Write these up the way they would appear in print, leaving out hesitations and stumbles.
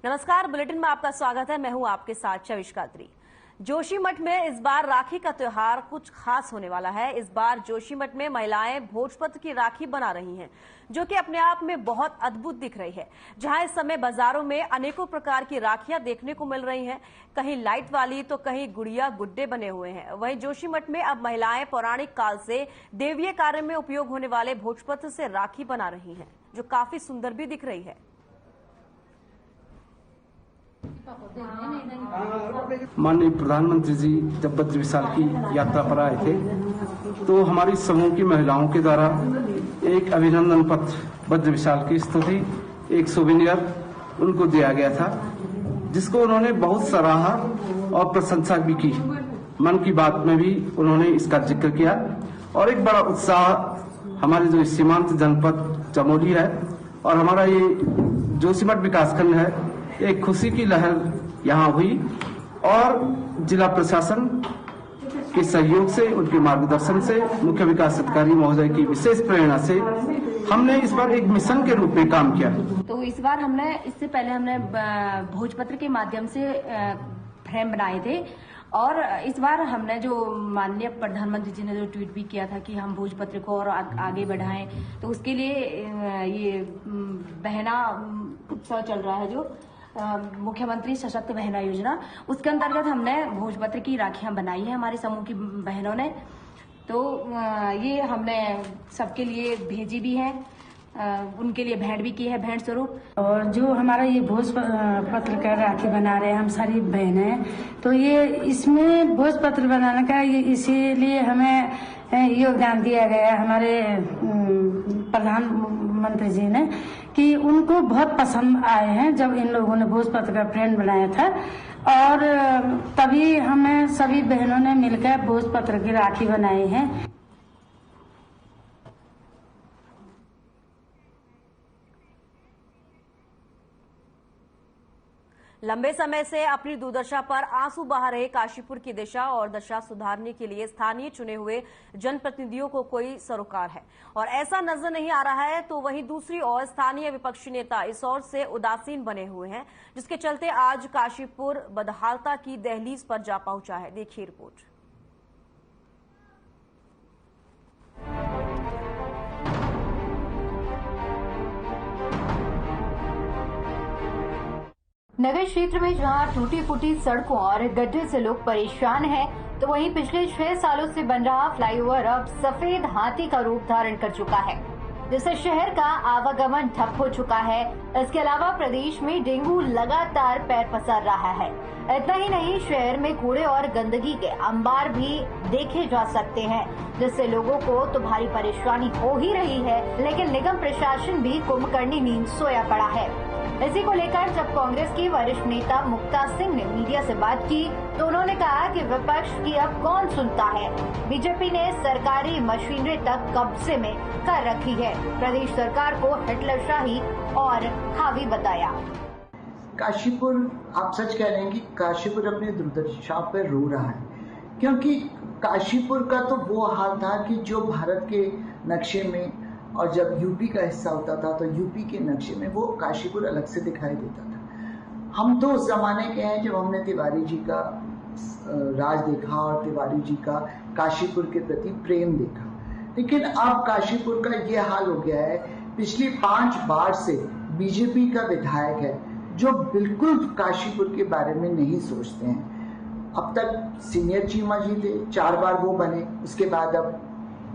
नमस्कार, बुलेटिन में आपका स्वागत है। मैं हूं आपके साथ चविष्कात्री। जोशीमठ में इस बार राखी का त्योहार कुछ खास होने वाला है। इस बार जोशीमठ में महिलाएं भोजपत्र की राखी बना रही हैं, जो कि अपने आप में बहुत अद्भुत दिख रही है। जहां इस समय बाजारों में अनेकों प्रकार की राखियां देखने को मिल रही हैं, कहीं लाइट वाली तो कहीं गुड़िया गुड्डे बने हुए हैं। वहीं जोशीमठ में अब महिलाएं पौराणिक काल से देवीय कार्य में उपयोग होने वाले भोजपत्र से राखी बना रही हैं, जो काफी सुंदर भी दिख रही है। माननीय प्रधानमंत्री जी जब बद्र विशाल की यात्रा पर आए थे तो हमारी समूह की महिलाओं के द्वारा एक अभिनंदन पत्र बद्र विशाल की स्तुति एक सोवेनियर उनको दिया गया था, जिसको उन्होंने बहुत सराहा और प्रशंसा भी की। मन की बात में भी उन्होंने इसका जिक्र किया और एक बड़ा उत्साह हमारे जो सीमांत जनपद चमोली है और हमारा ये जोशीमठ विकासखंड है, एक खुशी की लहर यहाँ हुई और जिला प्रशासन के सहयोग से, उनके मार्गदर्शन से, मुख्य विकास अधिकारी महोदय की विशेष प्रेरणा से हमने इस बार एक मिशन के रूप में काम किया। तो इस बार इससे पहले हमने भोजपत्र के माध्यम से फ्रेम बनाए थे और इस बार हमने जो माननीय प्रधानमंत्री जी ने जो ट्वीट भी किया था कि हम भोजपत्र को और आगे बढ़ाएं, तो उसके लिए ये बहना उत्सव चल रहा है जो मुख्यमंत्री सशक्त बहना योजना, उसके अंतर्गत हमने भोजपत्र की राखियां बनाई है हमारे समूह की बहनों ने। तो ये हमने सबके लिए भेजी भी है, उनके लिए भेंट भी की है, भेंट स्वरूप। और जो हमारा ये भोजपत्र का राखी बना रहे हैं हम सारी बहनें, तो ये इसमें भोजपत्र बनाने का ये इसीलिए हमें योगदान दिया गया हमारे प्रधानमंत्री जी ने कि उनको बहुत पसंद आए हैं जब इन लोगों ने भोजपत्र का फ्रेम बनाया था, और तभी हमें सभी बहनों ने मिलकर भोजपत्र की राखी बनाई है। लंबे समय से अपनी दुर्दशा पर आंसू बहा रहे काशीपुर की दिशा और दशा सुधारने के लिए स्थानीय चुने हुए जनप्रतिनिधियों को कोई सरोकार है और ऐसा नजर नहीं आ रहा है, तो वहीं दूसरी ओर स्थानीय विपक्षी नेता इस ओर से उदासीन बने हुए हैं, जिसके चलते आज काशीपुर बदहालता की दहलीज पर जा पहुंचा है। देखिए रिपोर्ट। नगर क्षेत्र में जहां टूटी फूटी सड़कों और गड्ढे से लोग परेशान हैं, तो वहीं पिछले 6 सालों से बन रहा फ्लाईओवर अब सफेद हाथी का रूप धारण कर चुका है, जिससे शहर का आवागमन ठप हो चुका है। इसके अलावा प्रदेश में डेंगू लगातार पैर पसार रहा है। इतना ही नहीं, शहर में कूड़े और गंदगी के अंबार भी देखे जा सकते हैं, जिससे लोगों को तो भारी परेशानी हो ही रही है, लेकिन निगम प्रशासन भी कुंभकर्णी नींद सोया पड़ा है। इसी को लेकर जब कांग्रेस की वरिष्ठ नेता मुक्ता सिंह ने मीडिया से बात की, तो उन्होंने कहा कि विपक्ष की अब कौन सुनता है। बीजेपी ने सरकारी मशीनरी तक कब्जे में कर रखी है। प्रदेश सरकार को हिटलरशाही और हावी बताया। काशीपुर, आप सच कह रहे हैं कि काशीपुर अपनी दुर्दशा पर रो रहा है, क्योंकि काशीपुर का तो वो हाल था कि जो भारत के नक्शे में और जब यूपी का हिस्सा होता था तो यूपी के नक्शे में वो काशीपुर अलग से दिखाई देता था। हम तो उस जमाने के हैं जब हमने तिवारी जी का राज देखा और तिवारी जी का काशीपुर के प्रति प्रेम देखा, लेकिन अब काशीपुर का ये हाल हो गया है। पिछली 5 बार से बीजेपी का विधायक है जो बिल्कुल काशीपुर के बारे में नहीं सोचते हैं। अब तक सीनियर चीमा जी थे, 4 बार वो बने, उसके बाद अब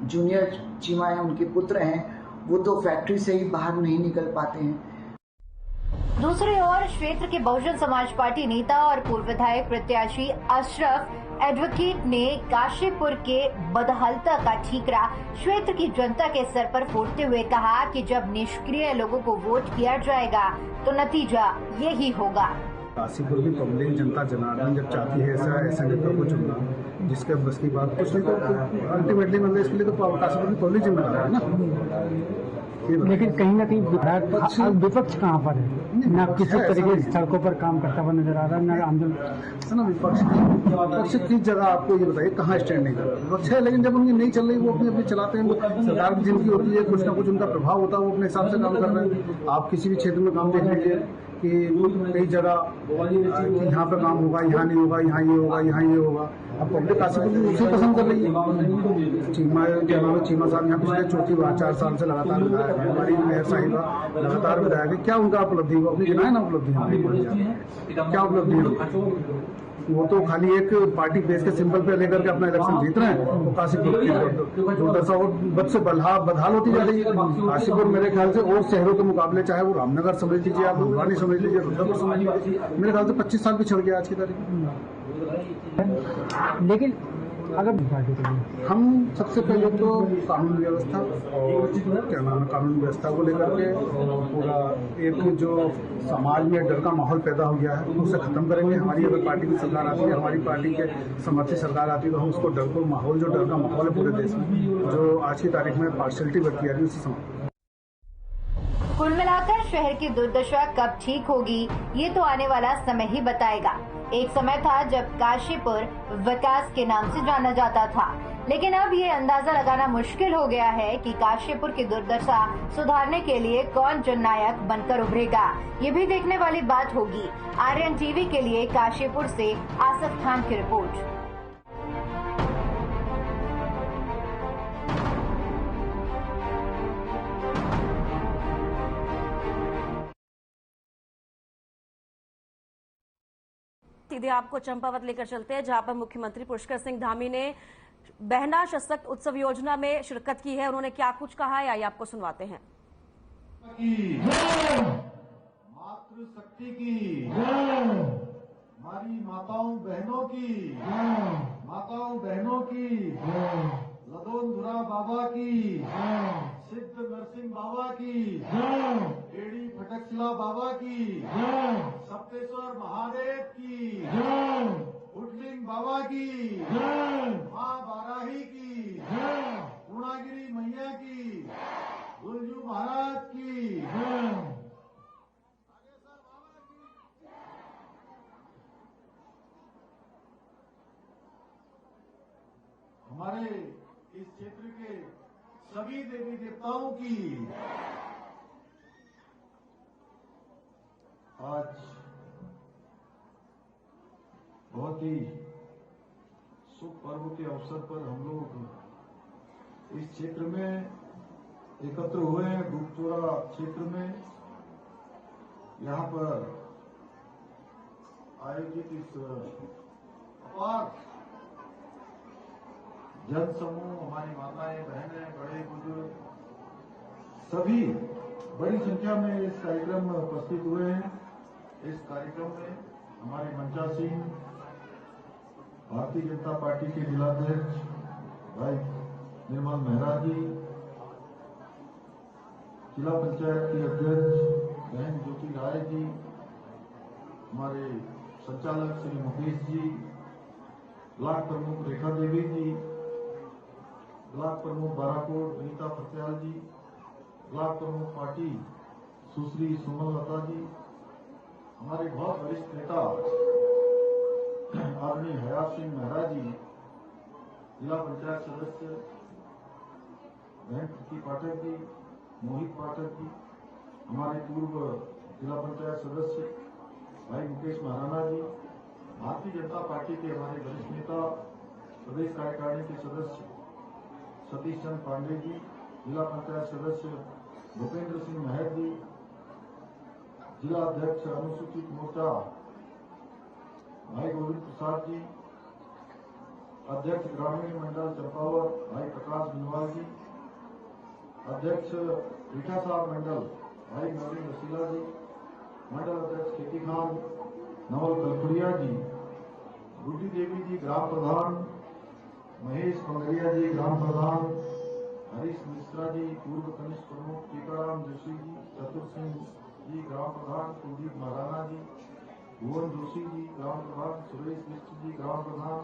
जूनियर चीमा है, उनके पुत्र हैं, वो तो फैक्ट्री से ही बाहर नहीं निकल पाते हैं। दूसरी ओर क्षेत्र के बहुजन समाज पार्टी नेता और पूर्व विधायक प्रत्याशी अशरफ एडवोकेट ने काशीपुर के बदहालता का ठीकरा क्षेत्र की जनता के सर पर फोड़ते हुए कहा कि जब निष्क्रिय लोगों को वोट किया जाएगा तो नतीजा यही होगा। काशीपुर की पब्लिक जनता जनार्दन जब चाहती है ऐसा नेता को चुनना जिसके बस की बात कुछ नहीं, तो अल्टीमेटली मतलब इसके लिए तो काशीपुर की पब्लिक जिम्मेदार है ना। लेकिन कहीं ना कहीं विपक्ष कहाँ पर है, न किसी तरीके से सड़कों पर काम करता हुआ नजर आ रहा है, न आंदोलन। विपक्ष की जगह आपको ये बताइए कहाँ स्टैंड नहीं कर रहा। विपक्ष है, लेकिन जब उनकी नहीं चल रही वो अपनी अपनी चलाते हैं। सरकार की जिनकी होती है कुछ ना कुछ उनका प्रभाव होता है, वो अपने हिसाब से काम कर रहे हैं। आप किसी भी क्षेत्र में काम देख लीजिए, कि कई जगह कि यहाँ पे काम होगा, यहाँ नहीं होगा, यहाँ ये होगा, यहाँ ये होगा। अब पब्लिक काशीपुर भी उसे पसंद कर रही है। चीमा साहब यहाँ पिछले चौथी बार 4 साल से लगातार विधायक है। हमारी मेयर साहिबा लगातार विधायक है। क्या उनका उपलब्धि है? अपनी गिनाए ना उपलब्धि, क्या उपलब्धि है? वो तो खाली एक पार्टी बेस के सिंबल पे लेकर के अपना इलेक्शन जीत रहे हैं। तो काशीपुर की दुर्दशा और बद से बदहाल होती जा रही है। काशीपुर मेरे ख्याल से और शहरों के मुकाबले, चाहे वो रामनगर समझ लीजिए, आप भुलवानी समझ लीजिए, रुद्रपुर समझ लीजिए, मेरे ख्याल से 25 साल पिछड़ गया आज की तारीख में। लेकिन अगर हम सबसे पहले तो कानून व्यवस्था और कानून व्यवस्था को लेकर के पूरा एक जो समाज में डर का माहौल पैदा हो गया है उसे खत्म करेंगे। हमारी अगर पार्टी की सरकार आती है, हमारी पार्टी के समर्थित सरकार आती है, तो हम उसको डर का माहौल, जो डर का माहौल है पूरे देश में, जो आज की तारीख में पार्शलिटी बरती जा रही है, उसे समाप्त। कुल मिलाकर शहर की दुर्दशा कब ठीक होगी ये तो आने वाला समय ही बताएगा। एक समय था जब काशीपुर विकास के नाम से जाना जाता था, लेकिन अब ये अंदाजा लगाना मुश्किल हो गया है कि काशीपुर की दुर्दशा सुधारने के लिए कौन जननायक बनकर उभरेगा। ये भी देखने वाली बात होगी। आर्यन टीवी के लिए काशीपुर से आसिफ खान की रिपोर्ट। सीधे आपको चंपावत लेकर चलते हैं, जहां पर मुख्यमंत्री पुष्कर सिंह धामी ने बहना सशक्त उत्सव योजना में शिरकत की है। उन्होंने क्या कुछ कहा है, आइए आपको सुनवाते हैं। मातृशक्ति की, हमारी माताओं बहनों की, लदोनधुरा बाबा की, सिद्ध नरसिंह बाबा की, एड़ी फटकशिला बाबा की, सप्तेश्वर महादेव की, उठलिंग बाबा की, माँ बाराही की, पूर्णागिरी मैया की, गुलजू महाराज की, हमारे इस क्षेत्र के सभी देवी देवताओं की आज बहुत ही शुभ पर्व के अवसर पर हम लोग इस क्षेत्र में एकत्र हुए हैं। डूबचोरा क्षेत्र में यहाँ पर आयोजित इस अपार जन समूह, हमारी माताएं, बहनें, बड़े बुजुर्ग सभी बड़ी संख्या में इस कार्यक्रम में उपस्थित हुए हैं। इस कार्यक्रम में हमारे मंचासीन भारतीय जनता पार्टी के जिलाध्यक्ष भाई निर्मल मेहरा जी, जिला पंचायत के अध्यक्ष बहन ज्योति राय जी, हमारे संचालक श्री मुकेश जी, ब्लॉक प्रमुख रेखा देवी जी, ब्लॉक प्रमुख बाराकोट विनीता फतेहाल जी, ब्लॉक प्रमुख पार्टी सुश्री सुमन लता जी, हमारे बहुत वरिष्ठ नेता आदरणीय हयात सिंह मेहरा जी, जिला पंचायत सदस्य बहन प्रीति पाठक जी, मोहित पाठक जी, हमारे पूर्व जिला पंचायत सदस्य भाई मुकेश महाराणा जी, भारतीय जनता पार्टी के हमारे वरिष्ठ नेता प्रदेश कार्यकारिणी के सदस्य सतीश चंद्र पांडे जी, जिला पंचायत सदस्य भूपेंद्र सिंह महर जी, जिला अध्यक्ष अनुसूचित मोर्चा भाई गोविंद प्रसाद जी, अध्यक्ष ग्रामीण मंडल चंपावत भाई प्रकाश बिनवाल जी, अध्यक्ष रीठा साहब मंडल भाई नवीन रसीला जी, मंडल अध्यक्ष खेती खान नवल कलपुरिया जी, गुड्डी देवी जी ग्राम प्रधान, महेश पंगरिया जी ग्राम प्रधान, हरीश मिश्रा जी पूर्व कनिष्ठ प्रमुख, टीकाराम जोशी जी, चतुर सिंह जी ग्राम प्रधान, कुलदीप महाराणा जी, भुवन जोशी जी ग्राम प्रधान, सुरेश बिष्ट जी ग्राम प्रधान,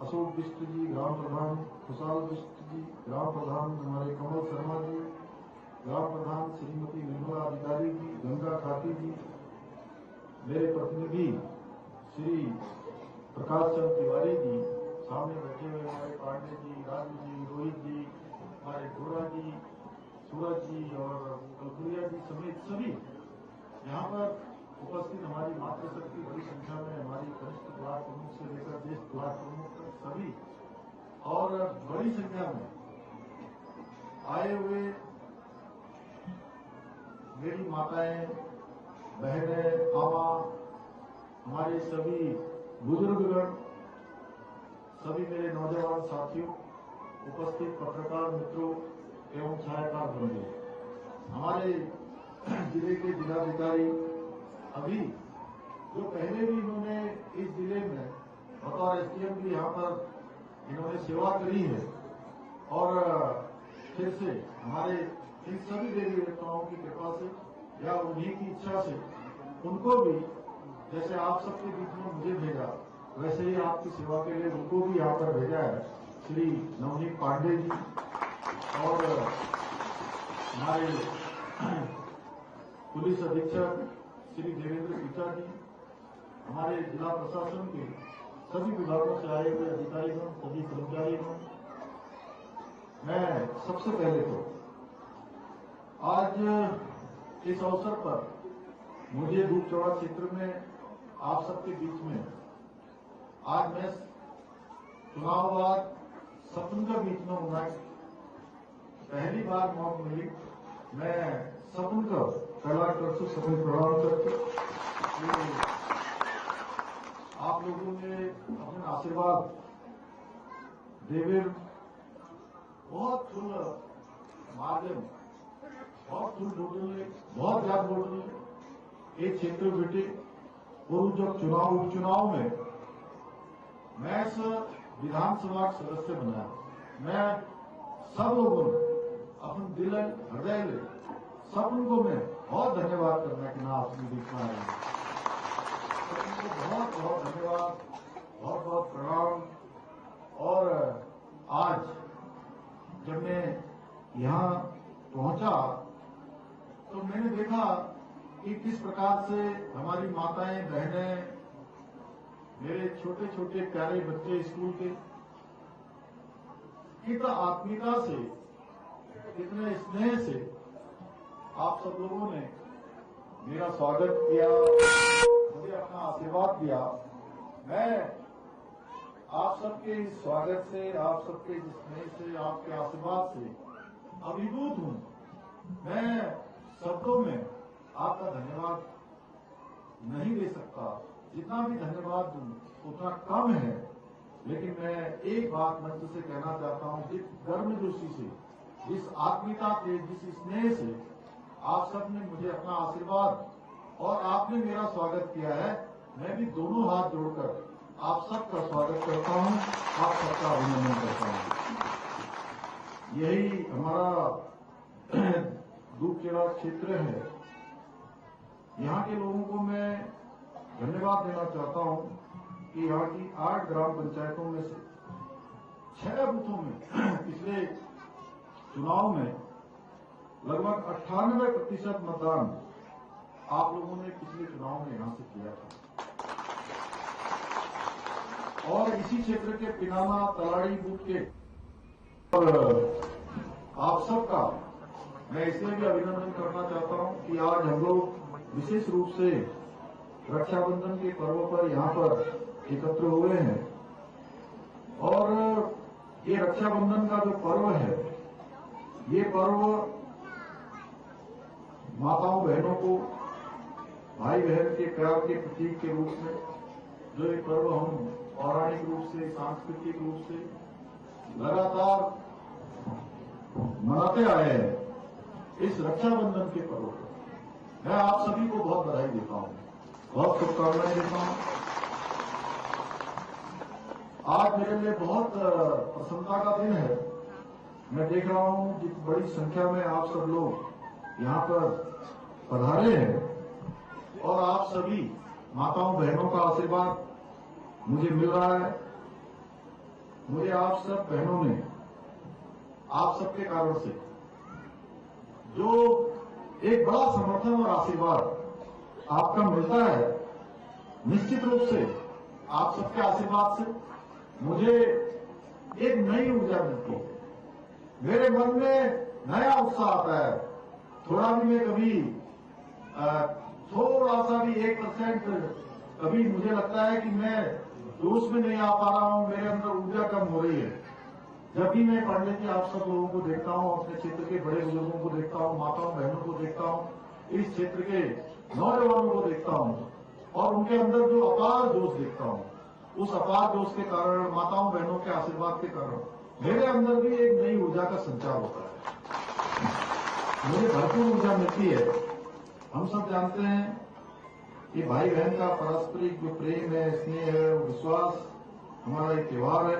अशोक बिष्ट जी ग्राम प्रधान, खुशाल बिष्ट जी ग्राम प्रधान, हमारे कमल शर्मा जी ग्राम प्रधान, श्रीमती निर्मला अधिकारी जी, गंगा खाती जी, मेरे प्रतिनिधि श्री प्रकाश चंद्र तिवारी जी, सामने बैठे हुए हमारे पांडे जी, राजू जी, रोहित जी, हमारे घोड़ा जी, सूरज जी और कलपुरिया जी समेत सभी यहाँ पर उपस्थित हमारी मातृशक्ति बड़ी संख्या में, हमारी कनिष्ठ ब्लॉक प्रमुख से लेकर ज्येष्ठ ब्लॉक प्रमुख तक सभी और बड़ी संख्या में आए हुए मेरी माताएं, बहनें, मामा, हमारे सभी बुजुर्गगण, सभी मेरे नौजवान साथियों, उपस्थित पत्रकार मित्रों एवं छायाकार बंधु, हमारे जिले के जिलाधिकारी अभी जो पहले भी इन्होंने इस जिले में बतौर एसडीएम भी यहाँ पर इन्होंने सेवा करी है और फिर से हमारे इन सभी देवी देवताओं की कृपा से या उन्हीं की इच्छा से उनको भी जैसे आप सबके बीच में मुझे भेजा वैसे ही आपकी सेवा के लिए उनको भी यहाँ पर भेजा है श्री नवनीत पांडे जी और हमारे पुलिस अधीक्षक श्री देवेंद्र पीता जी, हमारे जिला प्रशासन के सभी विभागों से आए हुए अधिकारीगण, सभी कर्मचारीगण। मैं सबसे पहले तो आज इस अवसर पर मुझे धूपचौड़ा क्षेत्र में आप सबके बीच में आज मैं चुनाव बाद सपन का बीच में हूं। पहली बार मौका मिली, मैं सपन का पहला कर सपन प्रणाम करके आप लोगों ने अपने आशीर्वाद देवेर बहुत फुल माध्यम बहुत फुल बोलने बहुत याद बोलने एक क्षेत्र बेटे और जब चुनाव उपचुनाव में मैं विधानसभा सदस्य बना, मैं सब लोगों अपन दिल हृदय ले सब उनको मैं बहुत धन्यवाद करना कि ना अपनी बीच में आए, सबको बहुत बहुत धन्यवाद, बहुत बहुत प्रणाम। और आज जब मैं यहाँ पहुंचा तो मैंने देखा कि किस प्रकार से हमारी माताएं, बहनें, मेरे छोटे छोटे प्यारे बच्चे स्कूल के कितना आत्मीयता से, कितने स्नेह से आप सब लोगों ने मेरा स्वागत किया, मुझे अपना आशीर्वाद दिया। मैं आप सबके इस स्वागत से, आप सबके इस स्नेह से, आपके आशीर्वाद से अभिभूत हूं। मैं शब्दों में आपका धन्यवाद नहीं दे सकता, जितना भी धन्यवाद दूं उतना कम है। लेकिन मैं एक बात मंच से कहना चाहता हूं, जिस गर्मजोशी से, जिस आत्मीयता से, जिस स्नेह से आप सबने मुझे अपना आशीर्वाद और आपने मेरा स्वागत किया है, मैं भी दोनों हाथ जोड़कर आप सबका स्वागत करता हूं, आप सबका अभिनंदन करता हूं। यही हमारा धूपचौड़ा क्षेत्र है। यहाँ के लोगों को मैं धन्यवाद देना चाहता हूं कि यहाँ की 8 ग्राम पंचायतों में से 6 बूथों में पिछले चुनाव में लगभग 98% मतदान आप लोगों ने पिछले चुनाव में यहां से किया था। और इसी क्षेत्र के पिनामा, तलाड़ी बूथ के और आप सबका मैं इसलिए भी अभिनंदन करना चाहता हूं कि आज हम लोग विशेष रूप से रक्षाबंधन के पर्व पर यहाँ पर एकत्र हुए हैं। और ये रक्षाबंधन का जो पर्व है, ये पर्व माताओं बहनों को भाई बहन के प्यार के प्रतीक के रूप में जो एक पर्व हम पौराणिक रूप से, सांस्कृतिक रूप से लगातार मनाते आए हैं, इस रक्षाबंधन के पर्व पर मैं आप सभी को बहुत बधाई देता हूं, बहुत शुभकामनाएं देता हूं। आज मेरे लिए बहुत प्रसन्नता का दिन है। मैं देख रहा हूं कि बड़ी संख्या में आप सब लोग यहाँ पर पधारे हैं और आप सभी माताओं बहनों का आशीर्वाद मुझे मिल रहा है। मुझे आप सब बहनों ने आप सबके कारण से जो एक बड़ा समर्थन और आशीर्वाद आपका मिलता है, निश्चित रूप से आप सबके आशीर्वाद से मुझे एक नई ऊर्जा मिलती है, मेरे मन में नया उत्साह आता है। थोड़ा भी मैं कभी थोड़ा सा भी 1% कभी मुझे लगता है कि मैं जोश में नहीं आ पा रहा हूं, मेरे अंदर ऊर्जा कम हो रही है। जब भी मैं पंडित जी आप सब लोगों को देखता हूं, अपने क्षेत्र के बड़े बुजुर्गों को देखता हूं, माताओं बहनों को देखता हूं, इस क्षेत्र के नौजवानों को देखता हूं और उनके अंदर जो अपार जोश देखता हूं, उस अपार जोश के कारण, माताओं बहनों के आशीर्वाद के कारण मेरे अंदर भी एक नई ऊर्जा का संचार होता है, मुझे भरपूर ऊर्जा मिलती है। हम सब जानते हैं ये भाई बहन का पारस्परिक जो प्रेम है, स्नेह है, विश्वास, हमारा एक त्योहार है।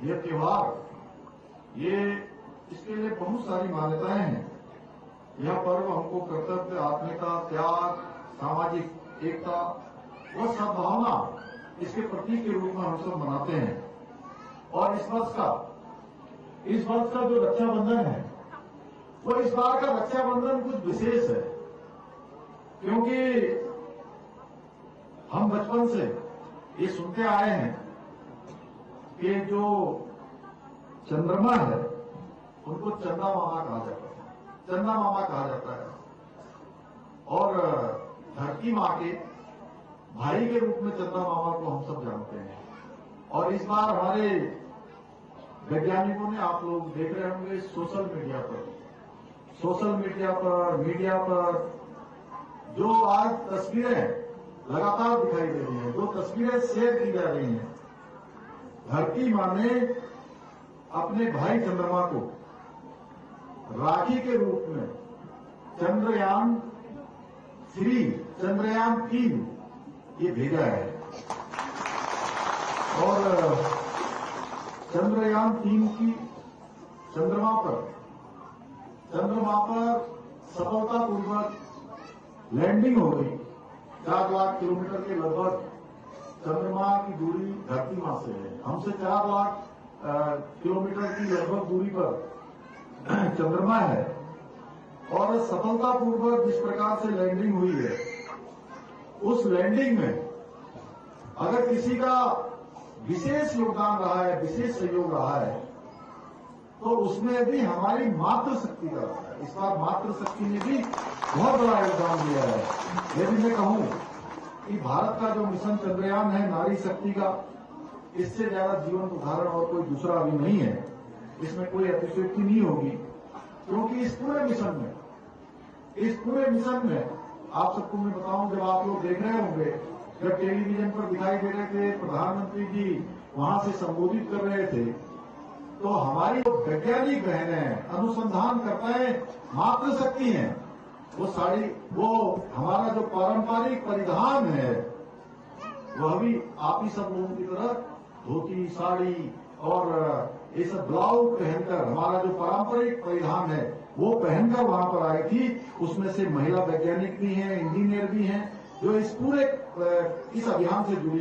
यह त्योहार इसके लिए बहुत सारी मान्यताएं हैं। यह पर्व हमको कर्तव्य, आत्मीयता, त्याग, सामाजिक एकता व सद्भावना इसके प्रतीक के रूप में हम सब मनाते हैं। और इस वर्ष का जो रक्षाबंधन है वो इस बार का रक्षाबंधन कुछ विशेष है, क्योंकि हम बचपन से ये सुनते आए हैं कि जो चंद्रमा है उनको चंदा मामा कहा जाता है, चंदा मामा कहा जाता है, और धरती माँ के भाई के रूप में चंदा मामा को हम सब जानते हैं। और इस बार हमारे वैज्ञानिकों ने, आप लोग देख रहे होंगे सोशल मीडिया पर जो आज तस्वीरें लगातार दिखाई दे रही हैं, जो तस्वीरें शेयर की जा रही हैं, धरती माँ ने अपने भाई चंद्रमा को राखी के रूप में चंद्रयान 3 ये भेजा है। और चंद्रयान 3 की चंद्रमा पर सफलतापूर्वक लैंडिंग हो गई। 4 लाख किलोमीटर के लगभग चंद्रमा की दूरी धरती माँ से है। हमसे 4 लाख किलोमीटर की लगभग दूरी पर चंद्रमा है। और सफलतापूर्वक जिस प्रकार से लैंडिंग हुई है, उस लैंडिंग में अगर किसी का विशेष योगदान रहा है, विशेष सहयोग रहा है, तो उसमें भी हमारी मातृशक्ति का रहा है। इस बार मातृशक्ति ने भी बहुत बड़ा योगदान दिया है। यदि मैं कहूं कि भारत का जो मिशन चंद्रयान है नारी शक्ति का, इससे ज्यादा जीवन उदाहरण और कोई दूसरा अभी नहीं है। इसमें कोई अतिशयोक्ति नहीं होगी, क्योंकि इस पूरे मिशन में आप सबको मैं बताऊं, जब आप लोग देख रहे होंगे, जब टेलीविजन पर दिखाई दे रहे थे, प्रधानमंत्री जी वहां से संबोधित कर रहे थे, तो हमारी वैज्ञानिक बहनें, अनुसंधानकर्ताएं, मातृशक्ति हैं, वो हमारा जो पारंपरिक परिधान है, वह भी आप ही सब लोगों की तरह धोती, साड़ी और ये सब ब्लाउज पहनकर, हमारा जो पारंपरिक परिधान है वो पहनकर वहां पर आई थी। उसमें से महिला वैज्ञानिक भी हैं, इंजीनियर भी हैं, जो इस पूरे इस अभियान से जुड़ी